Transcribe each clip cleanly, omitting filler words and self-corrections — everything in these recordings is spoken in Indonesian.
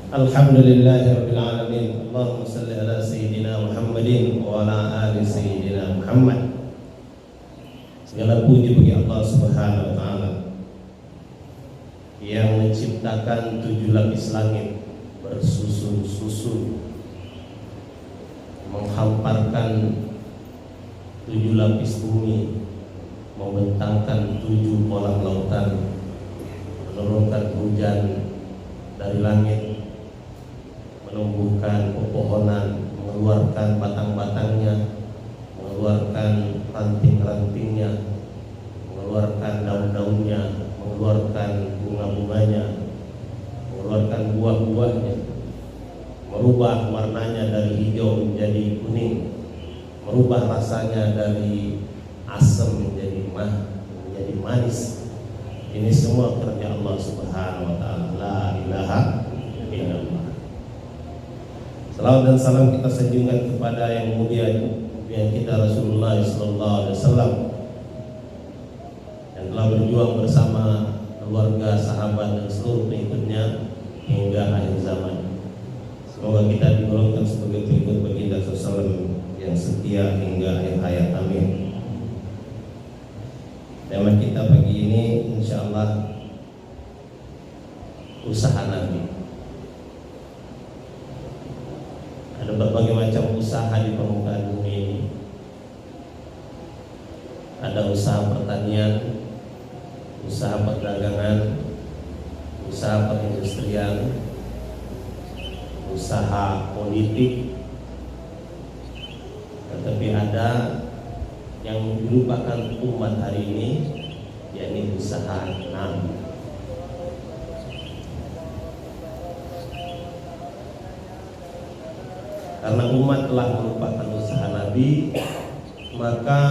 Alhamdulillahirabbil alamin. Allahumma shalli ala sayyidina Muhammadin wa ala ali sayyidina Muhammad. Segala puji bagi Allah Subhanahu wa taala yang menciptakan 7 lapis langit bersusun-susun, menghamparkan 7 lapis bumi, membentangkan 7 kolam lautan, menurunkan hujan dari langit, menumbuhkan pepohonan, mengeluarkan batang-batangnya, mengeluarkan ranting-rantingnya, mengeluarkan daun-daunnya, mengeluarkan bunga-bunganya, mengeluarkan buah-buahnya, merubah warnanya dari hijau menjadi kuning, merubah rasanya dari asam menjadi manis. Ini semua kerja Allah Subhanahu wa taala. La ilaha illallah. Salawat dan salam kita sanjungkan kepada yang mulia yang kita Rasulullah sallallahu alaihi wasallam yang telah berjuang bersama keluarga, sahabat dan seluruh pengikutnya hingga akhir zaman. Semoga kita digolongkan sebagai pengikut baginda sallallahu yang setia hingga akhir hayat. Amin. Tema kita pagi ini insyaallah usaha Nabi. Ada berbagai macam usaha di permukaan bumi ini. Ada usaha pertanian, usaha perdagangan, usaha perindustrian, usaha politik. Tetapi ada yang merupakan umat hari ini, yakni usaha Nabi. Karena umat telah melupakan usaha Nabi, maka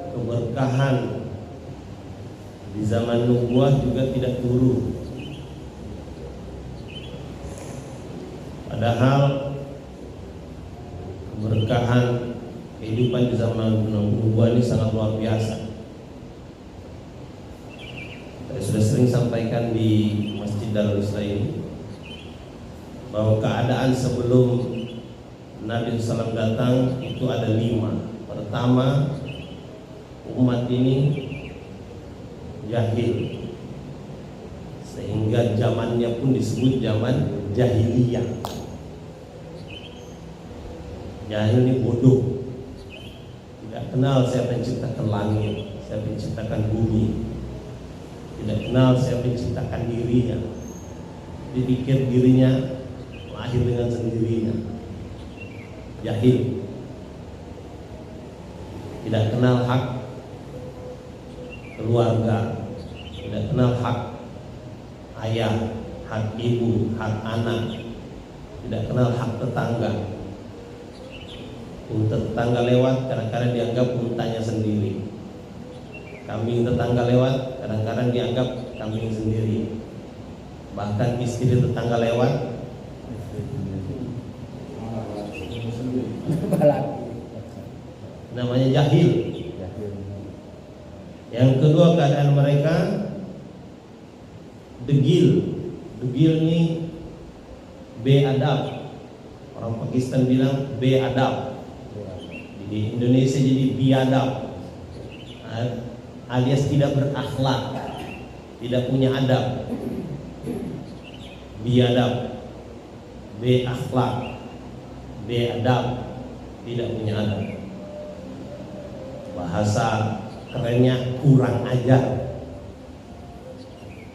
keberkahan di zaman nubuah juga tidak turun. Padahal keberkahan kehidupan di zaman nubuah ini sangat luar biasa. Saya sudah sering sampaikan di Masjid Darul Islah ini bahwa keadaan sebelum Nabi SAW datang itu ada 5. Pertama, umat ini jahil, sehingga zamannya pun disebut zaman jahiliyah. Jahil ini bodoh, tidak kenal siapa yang menciptakan langit, siapa yang menciptakan bumi, tidak kenal siapa yang menciptakan dirinya. Dipikir dirinya lahir dengan sendirinya. Jahil, tidak kenal hak keluarga, tidak kenal hak ayah, hak ibu, hak anak, tidak kenal hak tetangga. Unta tetangga lewat, kadang-kadang dianggap untanya sendiri. Kambing tetangga lewat, kadang-kadang dianggap kambing sendiri. Bahkan istri tetangga lewat, namanya jahil. Yang kedua, keadaan mereka degil. Degil ini beadab. Orang Pakistan bilang beadab. Di Indonesia jadi biadab, alias tidak berakhlak, tidak punya adab. Biadab, beakhlak, beadab, tidak punya adab. Bahasa kerennya kurang ajar.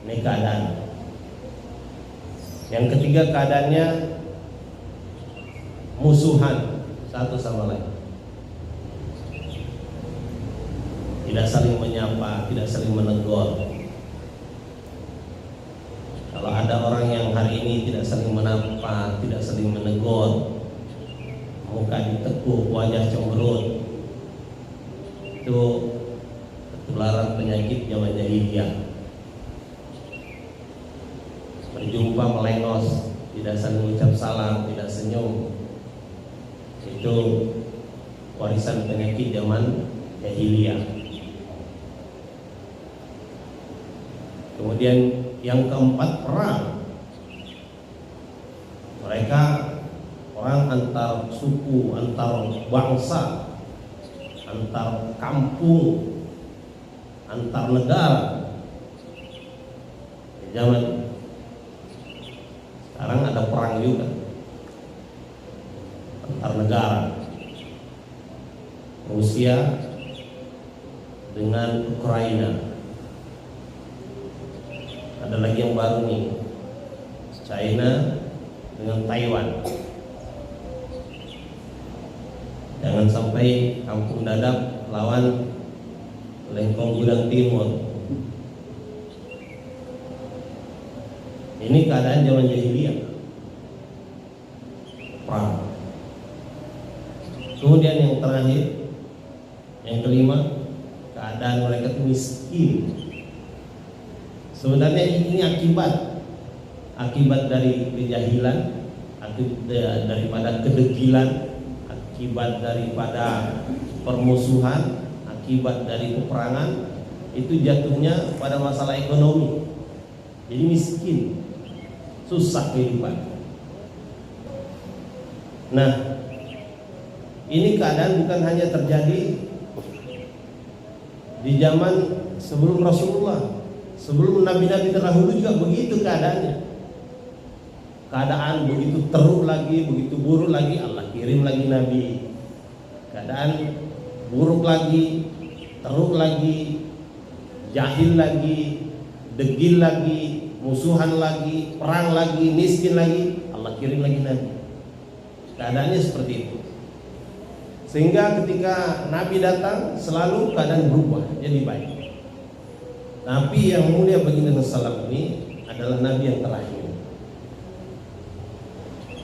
Ini keadaan. Yang ketiga, keadaannya musuhan satu sama lain, tidak saling menyapa, tidak saling menegur. Kalau ada orang yang hari ini tidak saling menyapa, tidak saling menegur, muka ditekuk, wajah cemberut, itu ketularan penyakit zaman jahiliyah. Berjumpa melengos, tidak saling ucap salam, tidak senyum, itu warisan penyakit zaman jahiliyah. Kemudian yang keempat, perang. Mereka orang antar suku, antar bangsa, antar kampung, antar negara. Di zaman sekarang ada perang juga antar negara, Rusia dengan Ukraina. Ada lagi yang baru nih, China dengan Taiwan. Jangan sampai kampung dadap lawan lengkong gudang timur. Ini keadaan zaman jahiliyah, perang. Kemudian yang terakhir, yang kelima, keadaan mereka itu miskin. Sebenarnya ini akibat dari kejahilan, daripada kedegilan, akibat daripada permusuhan, akibat dari peperangan. Itu jatuhnya pada masalah ekonomi. Jadi miskin, susah kehidupan. Nah, ini keadaan bukan hanya terjadi di zaman sebelum Rasulullah. Sebelum nabi-nabi terdahulu juga begitu keadaannya. Keadaan begitu teruk lagi, begitu buruk lagi, Allah kirim lagi nabi. Keadaan buruk lagi, teruk lagi, jahil lagi, degil lagi, musuhan lagi, perang lagi, miskin lagi, Allah kirim lagi nabi. Keadaannya seperti itu. Sehingga ketika nabi datang selalu keadaan berubah jadi baik. Nabi yang mulia baginda Rasulullah ini adalah nabi yang terakhir.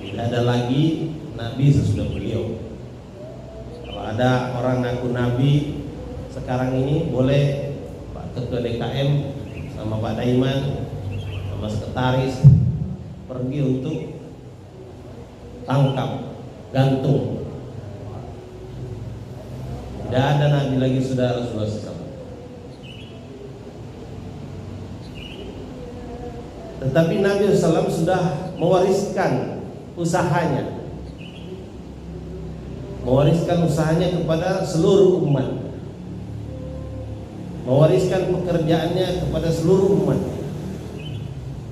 Tidak ada lagi nabi sesudah beliau. Kalau ada orang ngaku nabi sekarang ini, boleh Pak Ketua DKM sama Pak Daiman sama sekretaris pergi untuk tangkap, gantung. Tidak ada nabi lagi sudah Rasulullah SAW. Tetapi Nabi SAW sudah mewariskan usahanya, kepada seluruh umat, mewariskan pekerjaannya kepada seluruh umat.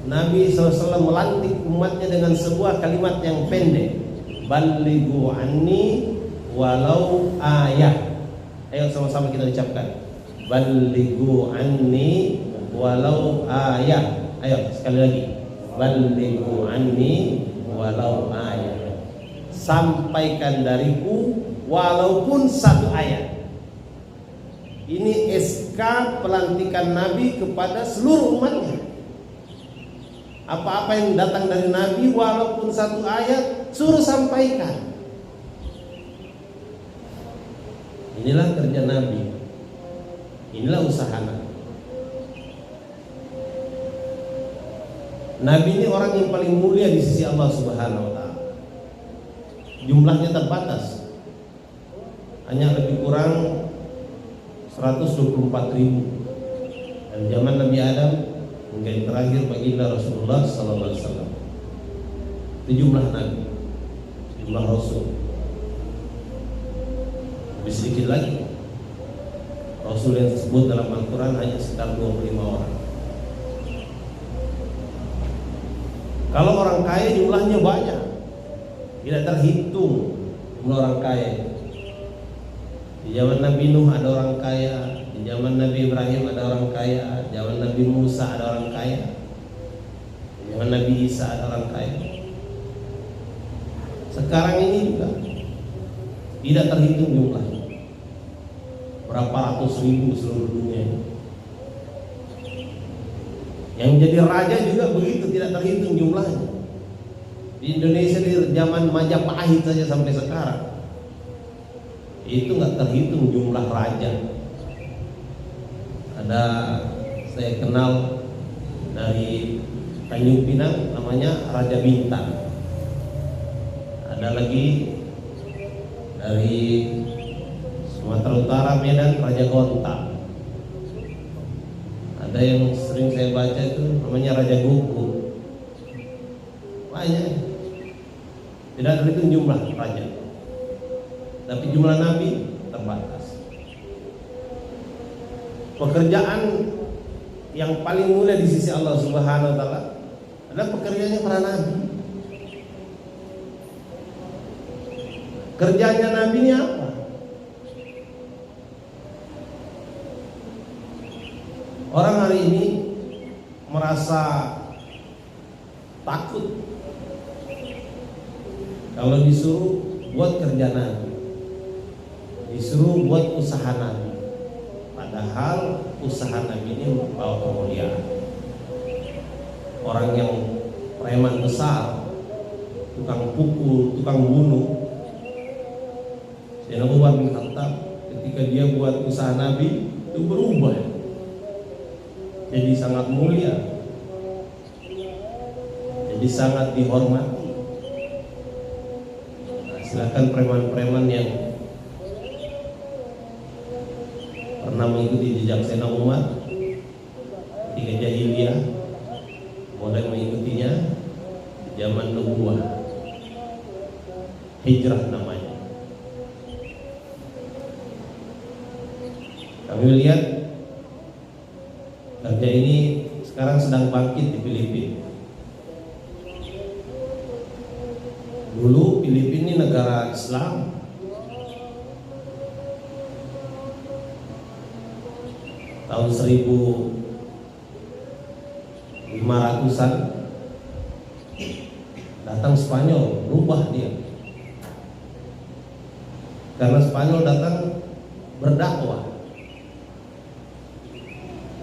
Nabi SAW melantik umatnya dengan sebuah kalimat yang pendek, balighu anni walau ayat. Ayo sama-sama kita ucapkan, balighu anni walau ayat. Ayo sekali lagi, balighu anni walau ayat. Sampaikan dariku walaupun satu ayat. Ini SK pelantikan Nabi kepada seluruh umatnya. Apa-apa yang datang dari Nabi walaupun satu ayat, suruh sampaikan. Inilah kerja Nabi, inilah usaha Nabi. Nabi ini orang yang paling mulia di sisi Allah Subhanahu wa Ta'ala. Jumlahnya terbatas, hanya lebih kurang 124.000. Dan zaman Nabi Adam hingga yang terakhir baginda Rasulullah Sallallahu Alaihi Wasallam. Itu jumlah Nabi, jumlah Rasul. Lebih sedikit lagi, Rasul yang disebut dalam Al-Quran hanya sekitar 25 orang. Kalau orang kaya jumlahnya banyak, tidak terhitung jumlah orang kaya. Di zaman Nabi Nuh ada orang kaya, di zaman Nabi Ibrahim ada orang kaya, di zaman Nabi Musa ada orang kaya, di zaman Nabi Isa ada orang kaya. Sekarang ini juga tidak terhitung jumlahnya, berapa ratus ribu seluruh dunia. Yang jadi raja juga begitu, tidak terhitung jumlahnya. Di Indonesia di zaman Majapahit saja sampai sekarang itu nggak terhitung jumlah raja. Ada saya kenal dari Tanjung Pinang namanya Raja Bintang. Ada lagi dari Sumatera Utara Medan Raja Gonta. Ada yang sering saya baca itu namanya Raja Gugu. Banyak. Tidak terhitung jumlah raja, tapi jumlah nabi terbatas. Pekerjaan yang paling mulia di sisi Allah Subhanahu wa taala adalah pekerjaannya para nabi. Kerjanya nabi ini apa? Orang hari ini merasa takut kalau disuruh buat kerja nabi, disuruh buat usaha nabi. Padahal usaha nabi ini membawa kemuliaan. Orang yang preman besar, tukang pukul, tukang bunuh, Sayyidina Umar bin Khattab ketika dia buat usaha nabi itu berubah jadi sangat mulia, jadi sangat dihormati. Silakan preman-preman yang pernah mengikuti jejak Sayyidina Umar ketika jahiliyah mulai mengikutinya zaman nubuwah, hijrah namanya. Kami melihat kerja ini sekarang sedang bangkit di Filipina. Dulu Filipina ini negara Islam, tahun 1500-an datang Spanyol, rubah dia. Karena Spanyol datang berdakwah.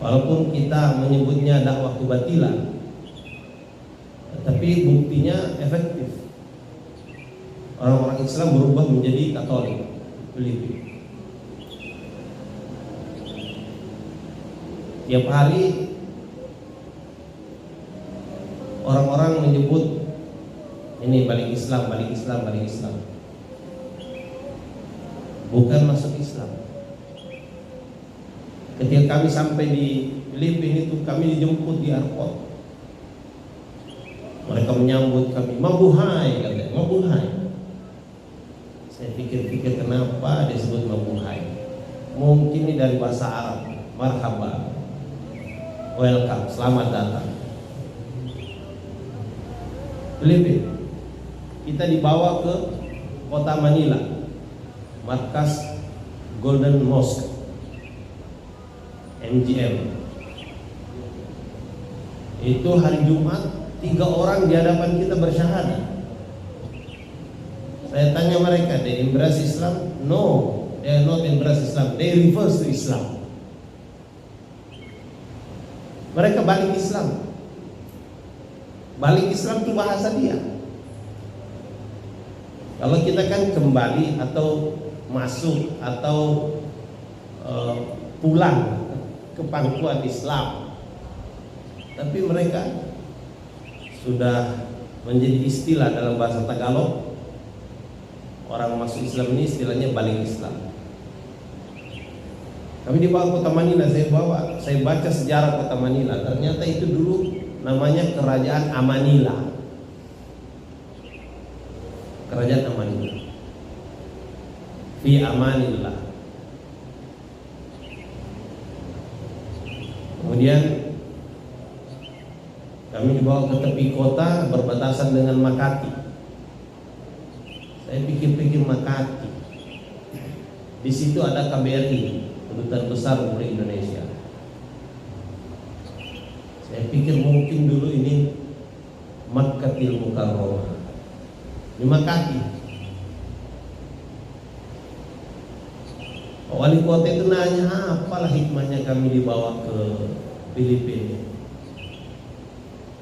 Walaupun kita menyebutnya dakwah kebatilan, tetapi buktinya efektif. Orang-orang Islam berubah menjadi Katolik Filipina. Tiap hari orang-orang menyebut ini balik Islam, balik Islam, balik Islam. Bukan masuk Islam. Ketika kami sampai di Filipina itu kami dijemput di airport. Mereka menyambut kami, mabuhay katanya, mabuhay. Saya pikir-pikir kenapa disebut mabuhay. Mungkin ini dari bahasa Arab, marhaba, welcome, selamat datang. Filipina, kita dibawa ke kota Manila, markas Golden Mosque, MGM. Itu hari Jumat, 3 orang di hadapan kita bersyahadat. Saya tanya mereka, they embrace Islam? No, they are not embrace Islam. They reverse to Islam. Mereka balik Islam. Balik Islam itu bahasa dia. Kalau kita kan kembali atau masuk atau pulang ke pangkuan Islam. Tapi mereka sudah menjadi istilah dalam bahasa Tagalog. Orang masuk Islam ini istilahnya balik Islam. Kami dibawa kota Manila, saya baca sejarah kota Manila. Ternyata itu dulu namanya Kerajaan Amanila. Kerajaan Amanila. Fi amanillah. Kemudian kami dibawa ke tepi kota berbatasan dengan Makati. Saya pikir-pikir Makati. Di situ ada KBRI, Kedutaan Besar Republik Indonesia. Saya pikir mungkin dulu ini Makkatil Mukarramah. Di Makati. Wali kota itu nanya, apalah hikmahnya kami dibawa ke Filipina.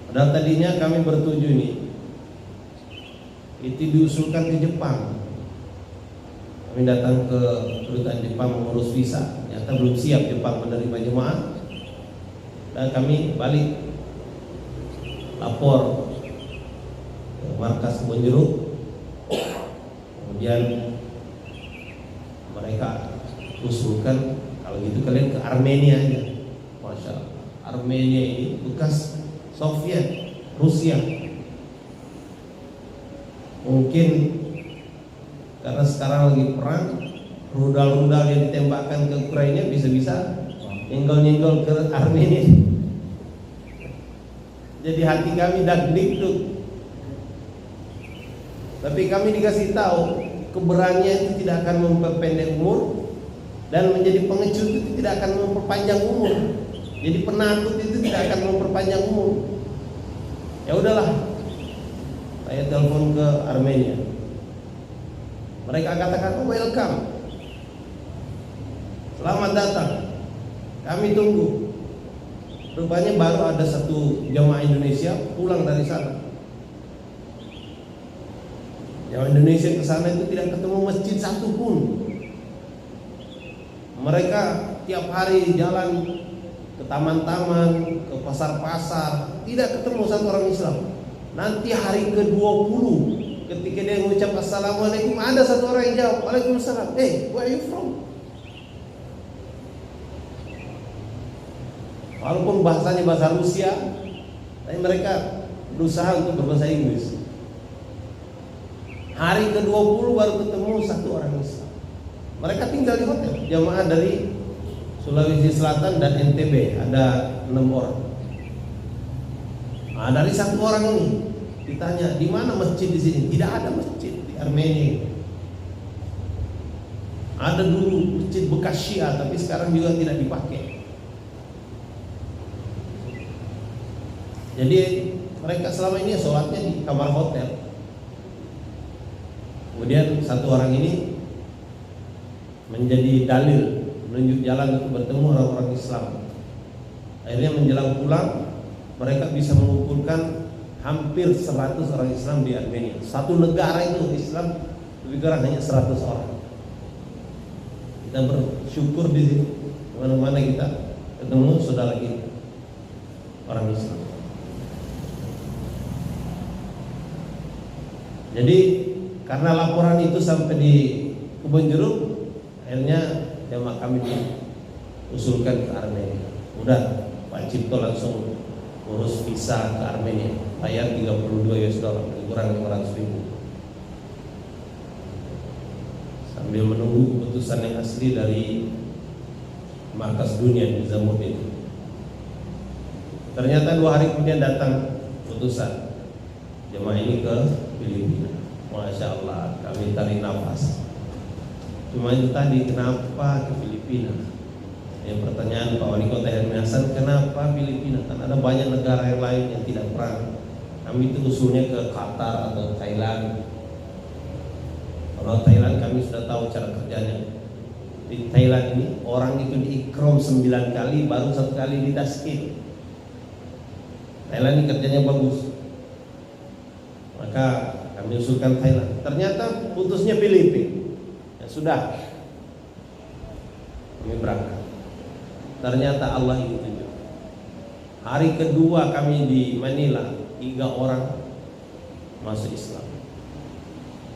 Padahal tadinya kami bertuju nih, itu diusulkan ke Jepang. Kami datang ke kedutaan Jepang mengurus visa, ternyata belum siap Jepang menerima jemaah. Dan kami balik lapor ke markas Kebonjeruk. Kemudian mereka usulkan, kalau gitu kalian ke Armenia aja. Masya Allah, Armenia ini bekas Soviet, Rusia. Mungkin karena sekarang lagi perang, rudal-rudal yang ditembakkan ke Ukraina bisa-bisa nyenggol-nyenggol ke Armenia. Jadi hati kami dagdikduk. Tapi kami dikasih tahu keberanian itu tidak akan memperpendek umur, dan menjadi pengecut itu tidak akan memperpanjang umur. Jadi penakut itu tidak akan memperpanjang umur. Ya udahlah, saya telepon ke Armenia. Mereka katakan, welcome, selamat datang, kami tunggu. Rupanya baru ada satu jamaah Indonesia pulang dari sana. Jamaah Indonesia ke sana itu tidak ketemu masjid satu pun. Mereka tiap hari jalan ke taman-taman, ke pasar-pasar, tidak ketemu satu orang Islam. Nanti hari ke-20 ketika dia mengucap assalamualaikum, ada satu orang yang jawab waalaikumsalam. Hey, where are you from? Walaupun bahasanya bahasa Rusia, tapi mereka berusaha untuk berbahasa Inggris. Hari ke-20 baru ketemu satu orang Islam. Mereka tinggal di hotel. Jamaah dari Sulawesi Selatan dan NTB ada 6 orang. Nah, dari satu orang ini ditanya, di mana masjid di sini? Tidak ada masjid di Armenia. Ada dulu masjid bekas Syiah, tapi sekarang juga tidak dipakai. Jadi mereka selama ini sholatnya di kamar hotel. Kemudian satu orang ini menjadi dalil, menunjuk jalan untuk bertemu orang-orang Islam. Akhirnya menjelang pulang, mereka bisa mengumpulkan hampir 100 orang Islam di Armenia. Satu negara itu Islam lebih kurang hanya 100 orang. Kita bersyukur di sini, mana-mana kita ketemu saudara kita orang Islam. Jadi karena laporan itu sampai di Kebun Jeruk, akhirnya jamaah kami diusulkan ke Armenia. Udah, Pak Cipto langsung urus visa ke Armenia, bayar 32 US dollar, kurang 500.000. Sambil menunggu keputusan yang asli dari markas dunia di Nizamuddin. Ternyata 2 hari kemudian datang putusan jemaah ini ke Filipina. Masya Allah, kami tarik nafas. Cuma itu tadi, kenapa ke Filipina? Yang pertanyaan Pak Wali Kota Helmi Hasan, kenapa Filipina? Kan ada banyak negara yang lain yang tidak perang. Kami itu usulnya ke Qatar atau Thailand. Kalau Thailand kami sudah tahu cara kerjanya. Di Thailand ini orang itu diikram 9 kali, baru 1 kali ditaskid. Thailand ini kerjanya bagus. Maka kami usulkan Thailand. Ternyata putusnya Filipina. Ya sudah, kami berangkat. Ternyata Allah itu tunjuk. Hari kedua kami di Manila, 3 orang masuk Islam.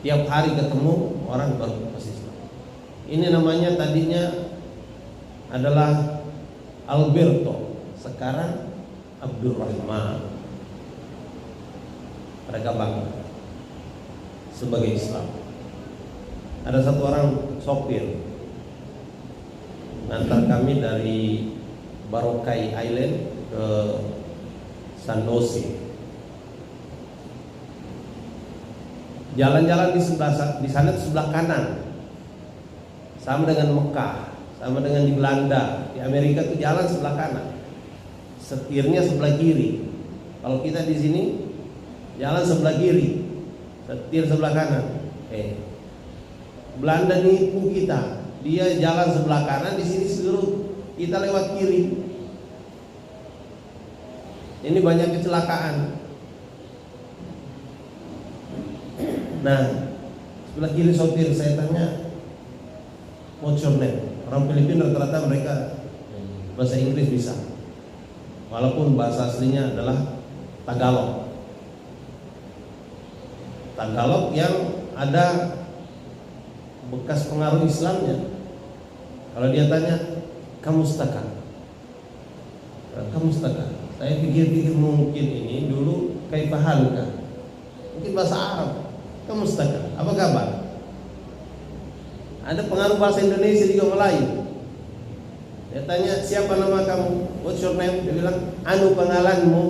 Tiap hari ketemu orang baru masuk Islam. Ini namanya tadinya adalah Alberto, sekarang Abdurrahman. Mereka bangga sebagai Islam. Ada satu orang sopir mengantar kami dari Barokai Island ke San Jose. Jalan-jalan di sana sebelah kanan, sama dengan Mekah, sama dengan di Belanda. Di Amerika itu jalan sebelah kanan, setirnya sebelah kiri. Kalau kita di sini jalan sebelah kiri, setir sebelah kanan. Belanda nipu kita, dia jalan sebelah kanan, di sini seluruh kita lewat kiri. Ini banyak kecelakaan. Nah, sebelah kiri sopir, saya tanya, what's your name? Orang Filipina rata-rata mereka bahasa Inggris bisa, walaupun bahasa aslinya adalah Tagalog. Tagalog yang ada bekas pengaruh Islamnya. Kalau dia tanya, kamu setakan? Kamu setakan? Saya pikir-pikir mungkin ini dulu kaifahaluka, mungkin bahasa Arab. Kamu mustaka, apa kabar? Ada pengaruh bahasa Indonesia juga Melayu. Dia tanya, siapa nama kamu? What's your name? Dia bilang, anu pengalanmu.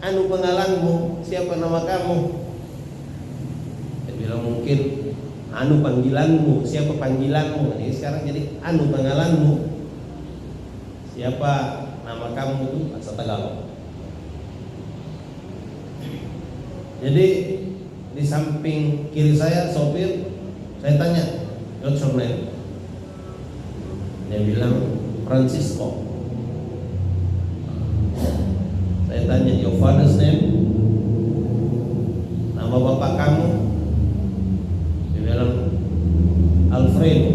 Anu pengalanmu, siapa nama kamu? Dia bilang mungkin anu panggilanmu, siapa panggilanmu? Ini sekarang jadi anu pengalanmu, siapa nama kamu? Itu bahasa Tagalog. Jadi di samping kiri saya sopir, saya tanya, what's your name? Dia bilang Francisco. Saya tanya, your father's name? Nama bapak kamu? Dia bilang Alfredo.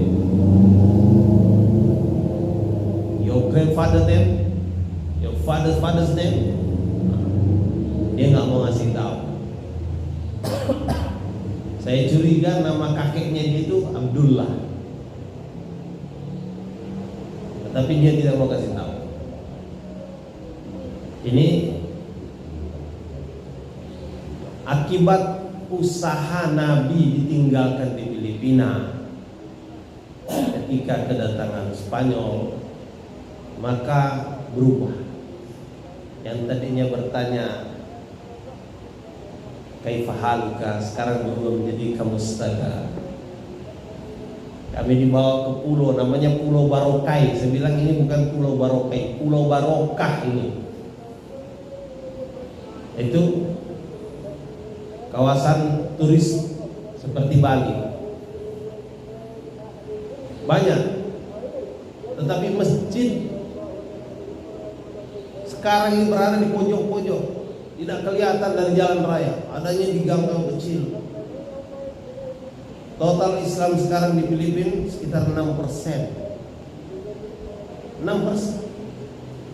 Your grandfather name? Your father's name? Dia nggak mau ngasih tahu. Saya curiga nama kakeknya itu Abdullah, tapi dia tidak mau kasih tahu. Ini akibat usaha Nabi ditinggalkan di Filipina ketika kedatangan Spanyol, maka berubah. Yang tadinya bertanya kaifahaluka, sekarang berubah menjadi kamustaka. Kami dibawa ke pulau, namanya Pulau Barokai. Saya bilang ini bukan Pulau Barokai, Pulau Barokah ini. Itu kawasan turis seperti Bali. Banyak. Tetapi masjid sekarang ini berada di pojok-pojok, tidak kelihatan dari jalan raya, adanya di gang-gang kecil. Total Islam sekarang di Filipina sekitar 6%. 6%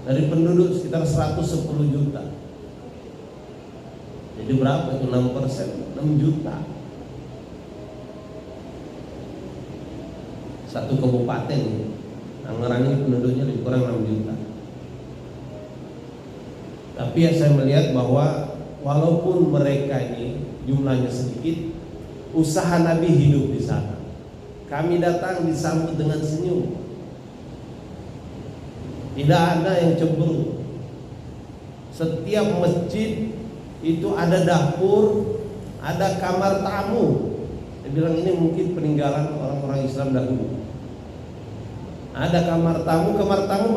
dari penduduk sekitar 110 juta. Jadi berapa itu 6%? 6 juta. Satu kabupaten Tangerang ini penduduknya lebih kurang 6 juta. Tapi ya saya melihat bahwa walaupun mereka ini jumlahnya sedikit, usaha Nabi hidup di sana. Kami datang disambut dengan senyum. Tidak ada yang cemburu. Setiap masjid itu ada dapur, ada kamar tamu. Saya bilang ini mungkin peninggalan orang-orang Islam dahulu. Ada kamar tamu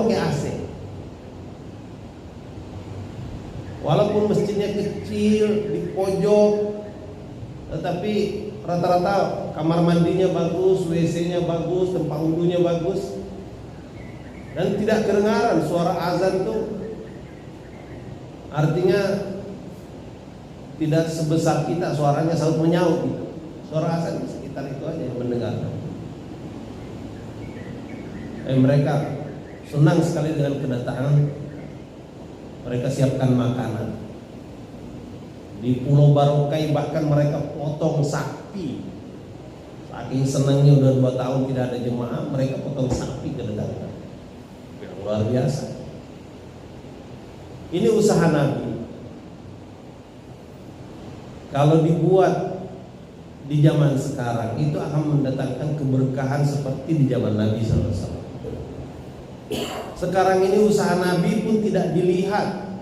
pakai AC. Walaupun masjidnya kecil di pojok, tetapi rata-rata kamar mandinya bagus, WC-nya bagus, tempat wudhunya bagus, dan tidak kedengaran suara azan tuh. Artinya tidak sebesar kita, suaranya saut menyaut gitu. Suara azan di sekitar itu aja yang mendengar. Mereka senang sekali dengan kedatangan. Mereka siapkan makanan. Di Pulau Barokai bahkan mereka potong sapi. Saking senangnya udah 2 tahun tidak ada jemaah, mereka potong sapi kedatangan. Yang luar biasa. Ini usaha Nabi. Kalau dibuat di zaman sekarang itu akan mendatangkan keberkahan seperti di zaman Nabi SAW. Sekarang ini usaha Nabi pun tidak dilihat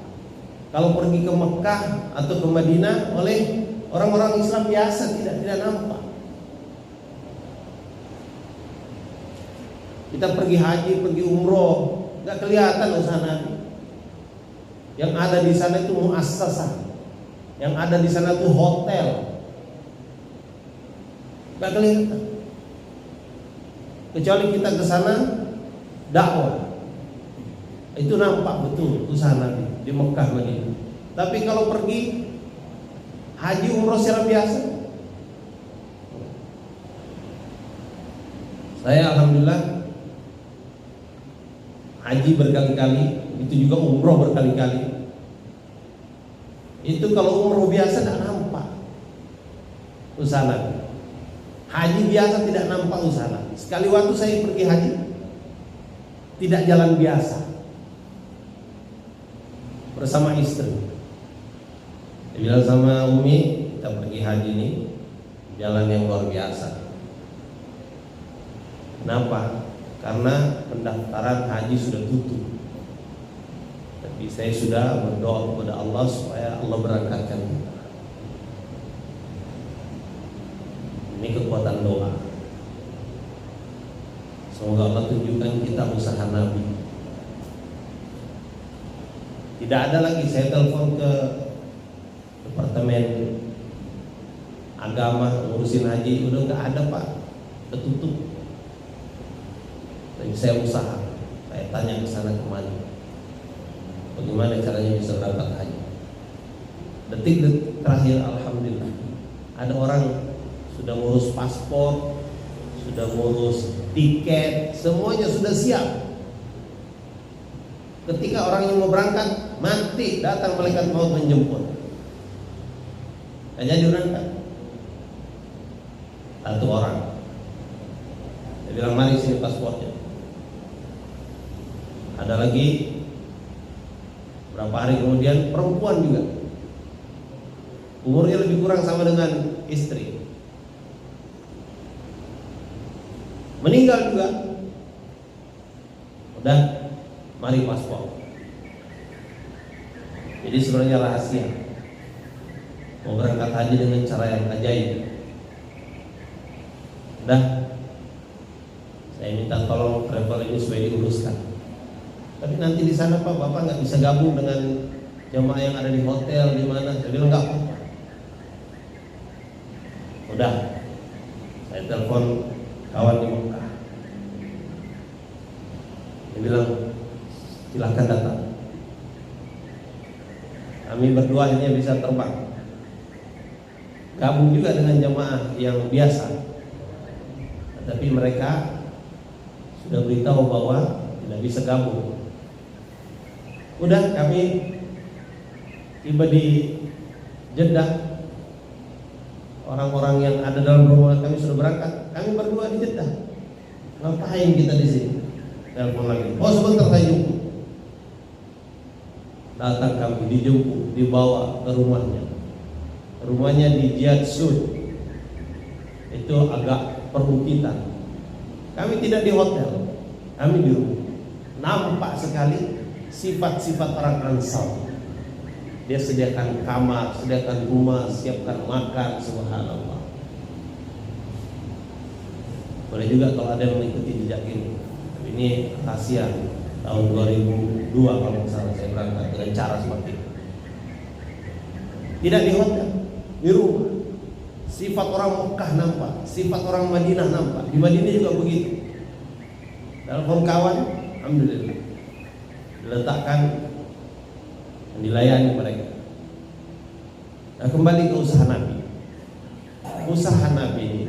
kalau pergi ke Mekah atau ke Madinah oleh orang-orang Islam biasa, tidak nampak. Kita pergi haji, pergi umroh, nggak kelihatan usaha Nabi. Yang ada di sana itu muassasah, yang ada di sana itu hotel, nggak kelihatan. Kecuali kita ke sana dakwah, itu nampak betul usaha Nabi di Mekah Madinah. Tapi kalau pergi haji umroh secara biasa, saya alhamdulillah haji berkali-kali, itu juga umroh berkali-kali. Itu kalau umroh biasa tidak nampak usaha Nabi. Haji biasa tidak nampak usaha Nabi. Sekali waktu saya pergi haji, tidak jalan biasa, bersama istri. Dia bilang sama Umi, kita pergi haji ini jalan yang luar biasa. Kenapa? Karena pendaftaran haji sudah tutup. Tapi saya sudah berdoa kepada Allah supaya Allah berangkatkan kita. Ini kekuatan doa. Semoga Allah tunjukkan kita usaha Nabi. Tidak ada lagi, saya telepon ke Departemen Agama ngurusin haji, udah nggak ada Pak, udah tutup. Tapi saya usaha, saya tanya ke sana kemari, bagaimana caranya bisa berangkat haji. Detik terakhir, alhamdulillah, ada orang sudah ngurus paspor, sudah ngurus tiket, semuanya sudah siap. Ketika orang yang mau berangkat mati, datang malaikat maut menjemput. Jadi berangkat. Satu orang, dia bilang mari sini paspornya. Ada lagi berapa hari kemudian perempuan juga, umurnya lebih kurang sama dengan istri, meninggal juga. Udah, mari paspor. Jadi sebenarnya rahasia mau berangkat haji dengan cara yang ajaib. Udah, saya minta tolong travel ini supaya diuruskan. Tapi nanti di sana Pak, Bapak nggak bisa gabung dengan jemaah yang ada di hotel di mana? Saya bilang nggak apa-apa. Udah, saya telepon kawan di Mekah. Dia bilang silahkan datang. Kami berdua hanya bisa terbang. Gabung juga dengan jemaah yang biasa. Tapi mereka sudah beritahu bahwa tidak bisa gabung. Udah, kami tiba di Jeddah. Orang-orang yang ada dalam rombongan kami sudah berangkat. Kami berdua di Jeddah. Ngapain kita di sini? Telepon lagi. Oh sebentar saya jemput. Datang kami, dijemput, dibawa ke rumahnya. Rumahnya di Jiyad Sud. Itu agak perbukitan. Kami tidak di hotel, kami di rumah. Nampak sekali sifat-sifat orang Ansar. Dia sediakan kamar, sediakan rumah, siapkan makan, subhanallah. Boleh juga kalau ada yang mengikuti jejak ini. Tapi ini rahasia tahun 2002 kalau misalnya saya berangkat dengan cara seperti itu. Tidak di hotel, di rumah. Sifat orang Mekah nampak, sifat orang Madinah nampak. Di Madinah juga begitu. Telepon kawan, alhamdulillah, diletakkan, dilayani mereka. Nah, kembali ke usaha Nabi. Usaha Nabi ini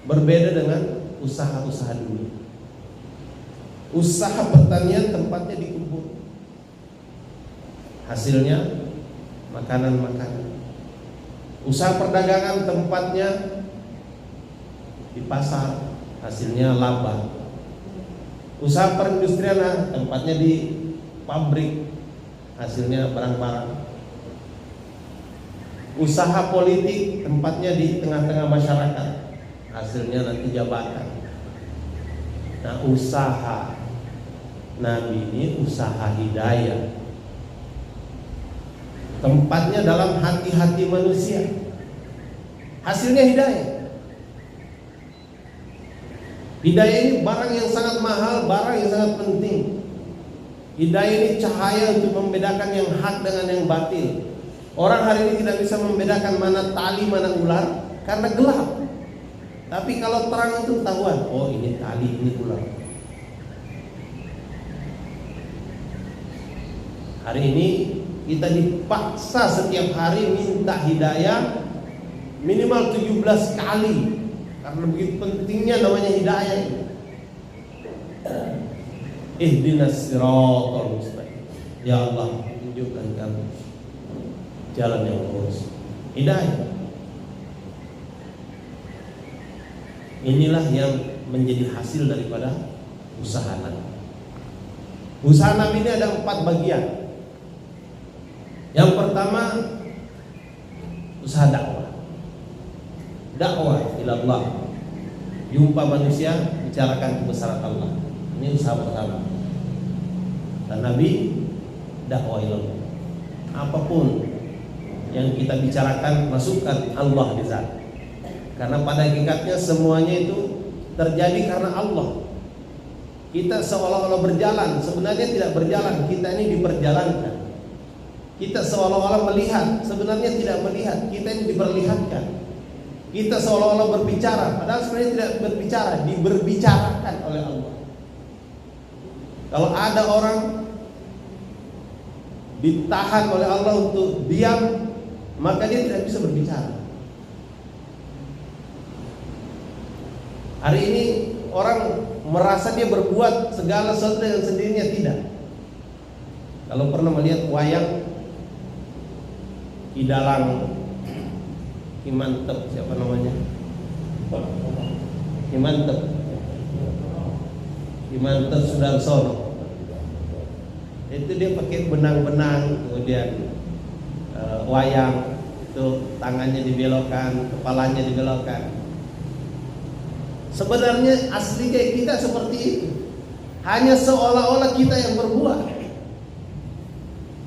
berbeda dengan usaha-usaha dulu. Usaha pertanian tempatnya di kebun, hasilnya makanan-makanan. Usaha perdagangan tempatnya di pasar, hasilnya laba. Usaha perindustrian tempatnya di pabrik, hasilnya barang-barang. Usaha politik tempatnya di tengah-tengah masyarakat, hasilnya nanti jabatan. Nah, usaha Nabi ini usaha hidayah. Tempatnya dalam hati-hati manusia, hasilnya hidayah. Hidayah ini barang yang sangat mahal, barang yang sangat penting. Hidayah ini cahaya untuk membedakan yang hak dengan yang batil. Orang hari ini tidak bisa membedakan mana tali, mana ular karena gelap. Tapi kalau terang itu ketahuan, oh ini tali, ini ular. Hari ini kita dipaksa setiap hari minta hidayah minimal 17 kali. Karena begitu pentingnya namanya hidayah ini. Ihdinas siratal mustaqim. Ya Allah, tunjukkan kami jalan yang lurus. Hidayah. Inilah yang menjadi hasil daripada usaha Nabi. Usaha Nabi ini ada 4 bagian. Yang pertama, usaha dakwah. dakwah ilallah. Jumpa manusia, bicarakan kebesaran Allah. Ini usaha pertama. Dan Nabi dakwah ilallah. Apapun yang kita bicarakan, masukkan Allah di sana. Karena pada hakikatnya semuanya itu terjadi karena Allah. Kita seolah-olah berjalan, sebenarnya tidak berjalan. Kita ini diperjalankan. Kita seolah-olah melihat, sebenarnya tidak melihat. Kita ini diperlihatkan. Kita seolah-olah berbicara, padahal sebenarnya tidak berbicara, diberbicarakan oleh Allah. Kalau ada orang ditahan oleh Allah untuk diam, maka dia tidak bisa berbicara. Hari ini orang merasa dia berbuat segala sesuatu dengan sendirinya, tidak. Kalau pernah melihat wayang Idalang Imantep, siapa namanya? Imantep Sudarsono. Itu dia pakai benang-benang, kemudian wayang itu tangannya dibelokkan, kepalanya dibelokkan. Sebenarnya aslinya kita seperti itu, hanya seolah-olah kita yang berbuat.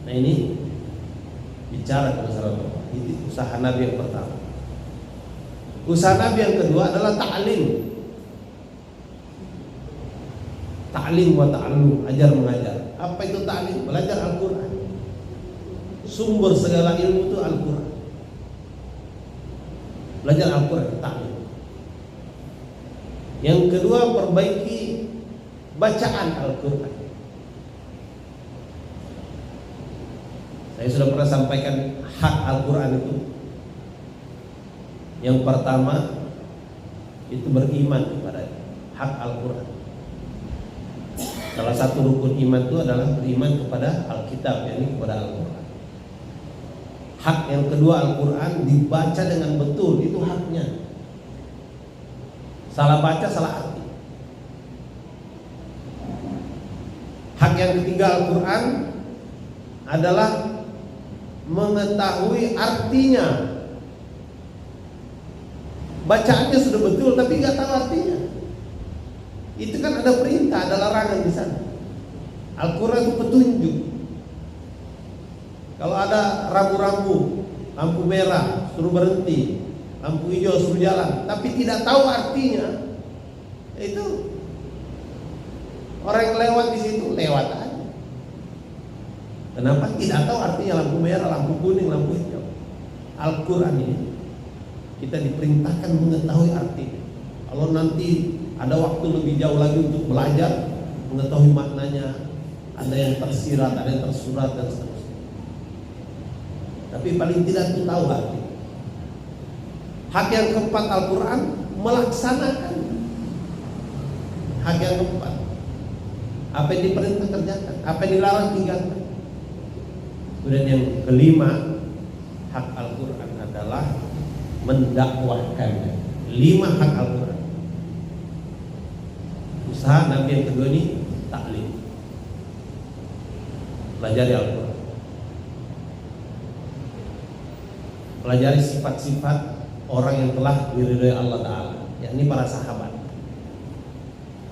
Nah ini bicara kebesaran Allah. Itu usaha Nabi yang pertama. Usaha Nabi yang kedua adalah ta'lim. Ta'lim wa ta'allum, ajar mengajar. Apa itu ta'lim? Belajar Al-Quran. Sumber segala ilmu itu Al-Quran. Belajar Al-Quran, ta'lim. Yang kedua, perbaiki bacaan Al-Quran. Saya sudah pernah sampaikan hak Al-Quran itu. Yang pertama itu beriman kepada hak Al-Quran. Salah satu rukun iman itu adalah beriman kepada Alkitab, yakni kepada Al-Quran. Hak yang kedua, Al-Quran dibaca dengan betul, itu haknya. Salah baca, salah arti. Hak yang ketiga Al-Quran adalah mengetahui artinya. Bacaannya sudah betul tapi nggak tahu artinya. Itu kan ada perintah, ada larangan di sana. Al-Quran itu petunjuk. Kalau ada rambu-rambu, lampu merah suruh berhenti, lampu hijau suruh jalan, tapi tidak tahu artinya, itu orang yang lewat di situ lewat aja. Kenapa? Tidak tahu artinya lampu merah, lampu kuning, lampu hijau. Al-Quran ini kita diperintahkan mengetahui artinya. Kalau nanti ada waktu lebih jauh lagi untuk belajar, mengetahui maknanya, ada yang tersirat, ada yang tersurat dan seterusnya. Tapi paling tidak itu tahu arti. Hak yang keempat Al-Quran melaksanakan. Hak yang keempat, apa yang diperintah kerjakan, apa yang dilarang tinggalkan. Kemudian yang kelima, hak Al-Quran adalah mendakwahkannya. 5 hak Al-Quran. Usaha Nabi yang kedua ini taklim, pelajari Al-Quran, pelajari sifat-sifat orang yang telah diridhoi Allah Ta'ala, yakni para sahabat.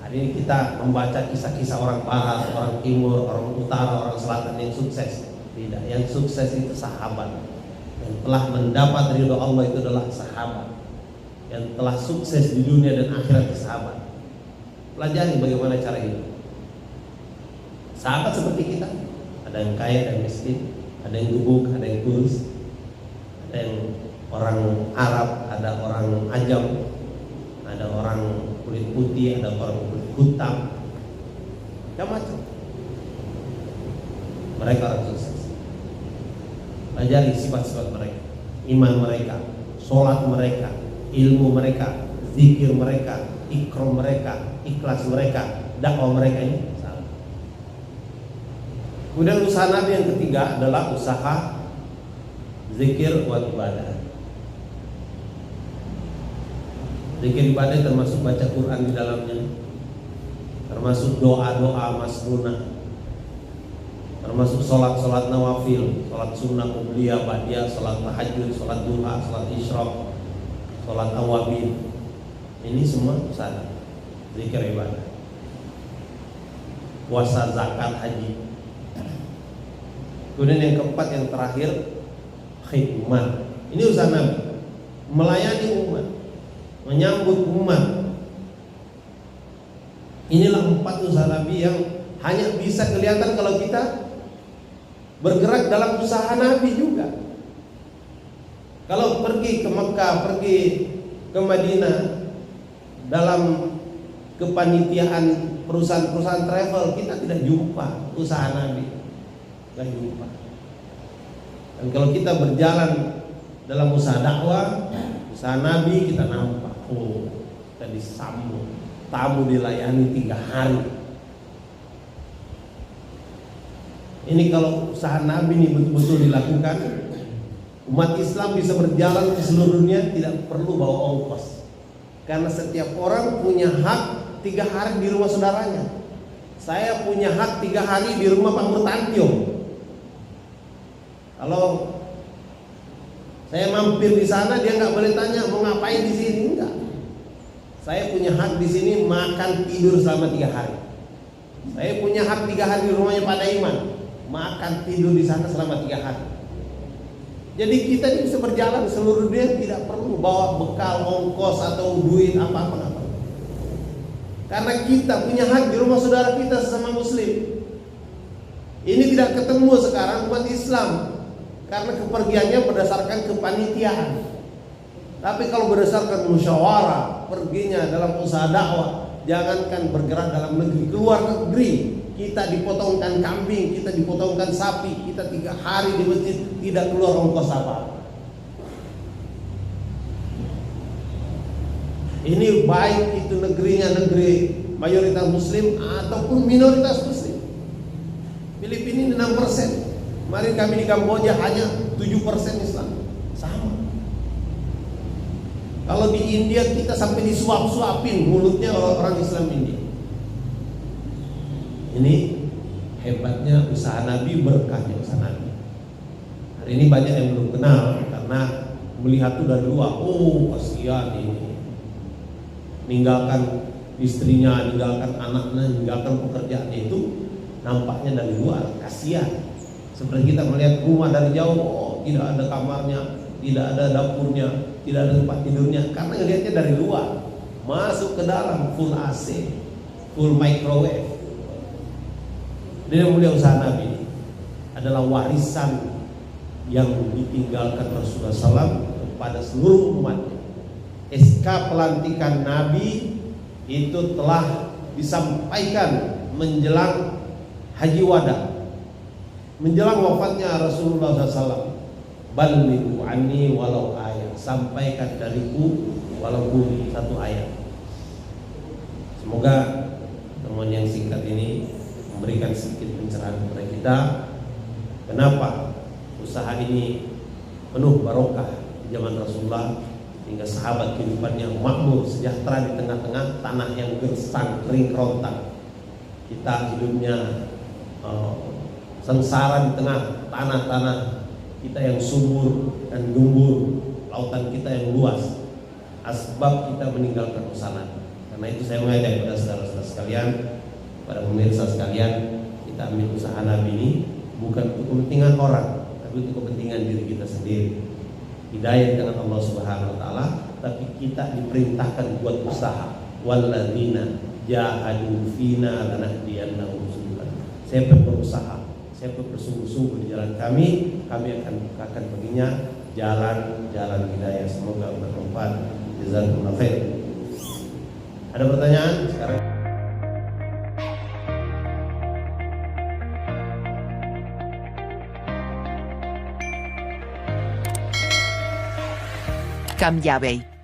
Hari ini kita membaca kisah-kisah orang barat, orang timur, orang utara, orang selatan yang sukses. Tidak, yang sukses itu sahabat. Yang telah mendapat ridho Allah itu adalah sahabat. Yang telah sukses di dunia dan akhirat itu sahabat. Pelajari bagaimana cara hidup. Sahabat seperti kita, ada yang kaya, ada yang miskin, ada yang gemuk, ada yang kurus, ada yang orang Arab, ada orang Ajam, ada orang kulit putih, ada orang kulit hitam, macam-macam. Mereka orang sukses. Pelajari sifat-sifat mereka, iman mereka, sholat mereka, ilmu mereka, zikir mereka, ikram mereka, ikhlas mereka, dakwah mereka ini salah. Kemudian usaha Nabi yang ketiga adalah usaha zikir wa ibadah. Zikir ibadah termasuk baca Quran di dalamnya, termasuk doa-doa masnunah, termasuk sholat-sholat nawafil, sholat sunnah, qabliyah, ba'diyah, sholat tahajud, sholat duha, sholat isyraq, sholat awabin. Ini semua usaha zikir ibadah. Puasa, zakat, haji. Kemudian yang keempat, yang terakhir, khidmat. Ini usaha Nabi, melayani umat, menyambut umat. Inilah 4 usaha Nabi yang hanya bisa kelihatan kalau kita bergerak dalam usaha Nabi juga. Kalau pergi ke Mekah, pergi ke Madinah dalam kepanitiaan perusahaan-perusahaan travel, kita tidak jumpa usaha Nabi, tidak jumpa. Dan kalau kita berjalan dalam usaha dakwah, usaha Nabi, kita nampak, oh, kita disambut, tamu dilayani 3 hari. Ini kalau usaha Nabi ini betul-betul dilakukan, umat Islam bisa berjalan ke seluruh dunia tidak perlu bawa ongkos. Karena setiap orang punya hak 3 hari di rumah saudaranya. Saya punya hak 3 hari di rumah Pak Murtantio. Kalau saya mampir di sana, dia nggak boleh tanya mau ngapain di sini, enggak. Saya punya hak di sini makan tidur selama 3 hari. Saya punya hak 3 hari di rumahnya Pak Daiman, makan tidur di sana selama 3 hari. Jadi kita ini bisa berjalan seluruh dunia, tidak perlu bawa bekal, ongkos atau duit apa-apa. Karena kita punya hak di rumah saudara kita sesama muslim. Ini tidak ketemu sekarang umat Islam karena kepergiannya berdasarkan kepanitiaan. Tapi kalau berdasarkan musyawarah, perginya dalam usaha dakwah, jangankan bergerak dalam negeri, keluar negeri, kita dipotongkan kambing, kita dipotongkan sapi, kita 3 hari di masjid tidak keluar ongkos apa. Ini baik itu negerinya negeri mayoritas muslim ataupun minoritas muslim. Filipina 6%, kemarin kami di Kamboja hanya 7% Islam, sama. Kalau di India kita sampai disuap-suapin mulutnya orang Islam India. Ini hebatnya usaha Nabi, berkahnya usaha Nabi. Hari ini banyak yang belum kenal karena melihat itu dari luar. Oh, kasihan ini, ninggalkan istrinya, ninggalkan anaknya, ninggalkan pekerjaannya, itu nampaknya dari luar, kasihan. Seperti kita melihat rumah dari jauh, oh, tidak ada kamarnya, tidak ada dapurnya, tidak ada tempat tidurnya, karena ngelihatnya dari luar. Masuk ke dalam full AC, full microwave. Dia mulia usaha Nabi ini adalah warisan yang ditinggalkan Rasulullah SAW kepada seluruh umatnya. SK pelantikan Nabi itu telah disampaikan menjelang Haji Wada, menjelang wafatnya Rasulullah SAW. Balighu anni walau ayat, sampaikan dariku walaupun 1 ayat. Semoga temuan yang singkat ini memberikan sedikit pencerahan kepada kita. Kenapa usaha ini penuh barokah di zaman Rasulullah, hingga sahabat kehidupannya makmur sejahtera di tengah-tengah tanah yang gersang kering kerontang. Kita hidupnya sengsara di tengah tanah-tanah kita yang subur dan gembur, lautan kita yang luas. Asbab kita meninggalkan usaha. Karena itu saya mengajak kepada saudara-saudara sekalian, pada pemirsa sekalian, kita ambil usaha Nabi ini bukan untuk kepentingan orang, tapi untuk kepentingan diri kita sendiri. Hidayah dengan Allah Subhanahu wa taala, tapi kita diperintahkan buat usaha. Walladzina jahadu fina lanahdiyannahum subulana. Siapa yang berusaha, siapa yang bersungguh-sungguh di jalan kami akan bukakan baginya jalan-jalan hidayah. Semoga bermanfaat. Jazakumullah khair. Ada pertanyaan sekarang? Cambiabei.